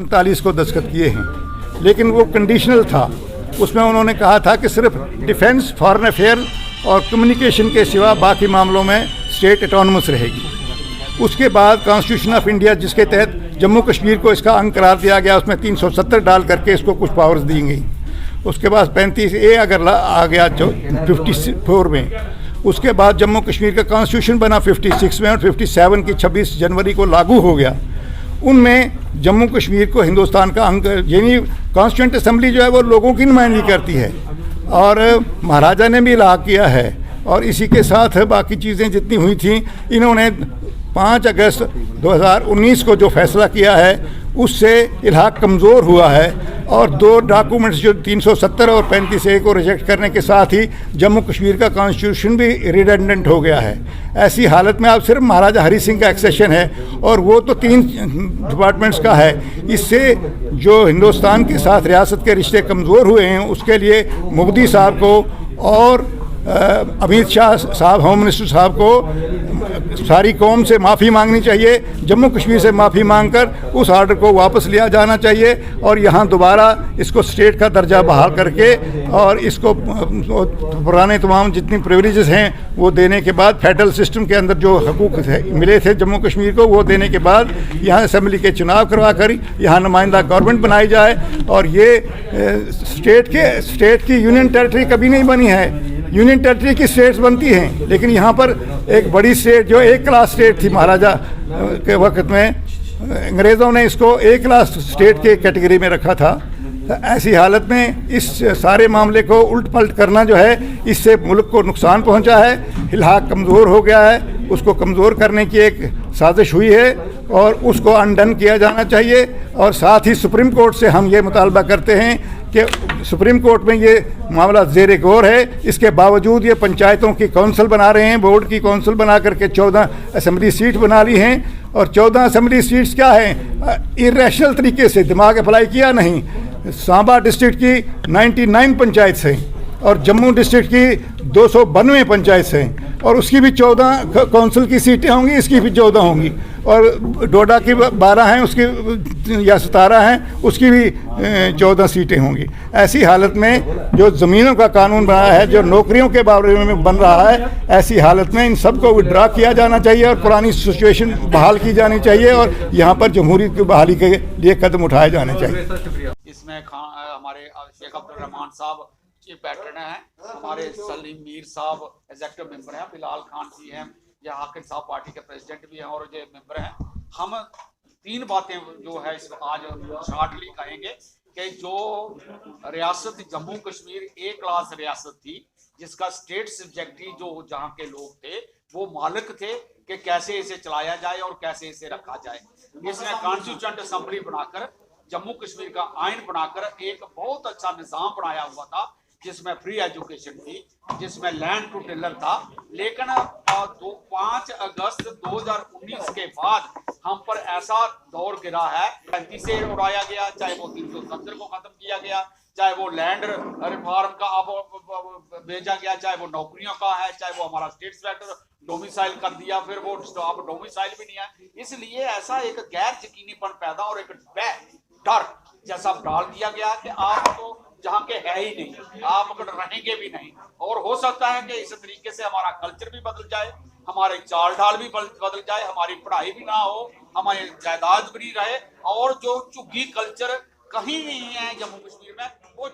1947 को दस्तखत किए हैं, लेकिन वो कंडीशनल था। उसमें उन्होंने कहा था कि सिर्फ डिफेंस, फॉरेन अफेयर और कम्युनिकेशन के सिवा बाकी मामलों में स्टेट ऑटोनमस रहेगी। उसके बाद कॉन्स्टिट्यूशन ऑफ इंडिया, जिसके तहत जम्मू कश्मीर को इसका अंग करार दिया गया, उसमें 370 डाल करके इसको कुछ पावर्स दी गई। उसके बाद 35A अगर आ गया जो 54 में, उसके बाद जम्मू कश्मीर का कॉन्स्टिट्यूशन बना 56 में और 57 की 26 जनवरी को लागू हो गया। उनमें जम्मू कश्मीर को हिंदुस्तान का अंग, यानी कॉन्स्टिट्यूंट असेंबली जो है वो लोगों की नुमाइंदगी करती है और महाराजा ने भी इलाहा किया है। और इसी के साथ बाकी चीज़ें जितनी हुई थी, इन्होंने 5 अगस्त 2019 को जो फैसला किया है उससे इलाहा कमज़ोर हुआ है और 2 डॉक्यूमेंट्स जो 370 और 35A को रिजेक्ट करने के साथ ही जम्मू कश्मीर का कॉन्स्टिट्यूशन भी रिडेंडेंट हो गया है। ऐसी हालत में अब सिर्फ महाराजा हरी सिंह का एक्सेशन है और वो तो 3 डिपार्टमेंट्स का है। इससे जो हिंदुस्तान के साथ रियासत के रिश्ते कमज़ोर हुए हैं, उसके लिए मोदी साहब को और अमित शाह साहब, होम मिनिस्टर साहब को सारी कौम से माफ़ी मांगनी चाहिए। जम्मू कश्मीर से माफ़ी मांगकर उस आर्डर को वापस लिया जाना चाहिए और यहाँ दोबारा इसको स्टेट का दर्जा बहाल करके और इसको पुराने तमाम जितनी प्रिविलेजेस हैं वो देने के बाद, फेडरल सिस्टम के अंदर जो हकूक़ मिले थे जम्मू कश्मीर को, वो देने के बाद यहाँ असम्बली के चुनाव करवा कर यहाँ नुमाइंदा गवर्नमेंट बनाई जाए। और ये स्टेट की यूनियन टेरिटरी कभी नहीं बनी है। यूनियन टेरिटरी की स्टेट्स बनती हैं, लेकिन यहाँ पर एक बड़ी स्टेट जो एक क्लास स्टेट थी महाराजा के वक्त में, अंग्रेज़ों ने इसको एक क्लास स्टेट के कैटेगरी में रखा था। तो ऐसी हालत में इस सारे मामले को उल्ट पलट करना जो है, इससे मुल्क को नुकसान पहुँचा है। इलाहा कमज़ोर हो गया है, उसको कमज़ोर करने की एक साजिश हुई है और उसको अनडन किया जाना चाहिए। और साथ ही सुप्रीम कोर्ट से हम ये मुतालबा करते हैं कि सुप्रीम कोर्ट में ये मामला ज़ेर गौर है, इसके बावजूद ये पंचायतों की कौंसिल बना रहे हैं, बोर्ड की कौंसिल बना करके 14 असम्बली सीट बना ली हैं। और 14 असम्बली सीट्स क्या हैं, इरेशनल तरीके से दिमाग अप्लाई किया नहीं। सांबा डिस्ट्रिक्ट की 99 पंचायत हैं और जम्मू डिस्ट्रिक्ट की 292 पंचायत हैं और उसकी भी 14 कौंसिल की सीटें होंगी, इसकी भी 14 होंगी। और डोडा की 12 हैं, उसकी या 17 हैं, उसकी भी 14 सीटें होंगी। ऐसी हालत में जो ज़मीनों का कानून बना है, जो नौकरियों के बारे में बन रहा है, ऐसी हालत में इन सबको विड्रा किया जाना चाहिए और पुरानी सिचुएशन बहाल की जानी चाहिए और यहाँ पर जमहूरियत की बहाली के लिए कदम उठाए जाने चाहिए। इसमें हमारे शेख अब्दुल रहमान साहब चीफ पैटर्न हैं, हमारे सलीम मीर साहब एग्जेक्टिव मेंबर हैं, बिलाल खान जी हैं, या हाकिम साहब पार्टी के प्रेसिडेंट भी हैं और ये मेंबर हैं। हम 3 बातें जो है इस आज शॉर्टली कहेंगे कि जो रियासत जम्मू कश्मीर एक क्लास रियासत थी, जिसका स्टेट सब्जेक्टरी जो जहाँ के लोग थे वो मालिक थे कि कैसे इसे चलाया जाए और कैसे इसे रखा जाए। इसने कॉन्स्टिट्यूएंट असेंबली बनाकर, जम्मू कश्मीर का आइन बनाकर एक बहुत अच्छा निज़ाम बनाया हुआ था, जिसमें फ्री एजुकेशन थी, जिसमें लैंड टू टिलर था। लेकिन 5 अगस्त 2019 के बाद हम पर ऐसा दौर गिरा है, 35 से उड़ाया गया, चाहे वो 370 को खत्म किया गया, चाहे वो लैंड रिफॉर्म का अब भेजा गया, चाहे वो नौकरियों का है, चाहे वो हमारा स्टेट सेक्टर डोमिसाइल कर दिया, फिर वो अब डोमिसाइल भी नहीं है। इसलिए ऐसा एक गैर यकीनीपन पैदा और एक डर जैसा डाल दिया गया कि आप तो जहाँ के है ही नहीं, आप अगर रहेंगे भी नहीं। और हो सकता है कि इस तरीके से हमारा कल्चर भी बदल जाए, हमारे चाल ढाल भी बदल जाए, हमारी पढ़ाई भी ना हो, हमारी जायदाद भी नहीं रहे और जो चुग्गी कल्चर कहीं नहीं है जम्मू कश्मीर में, वो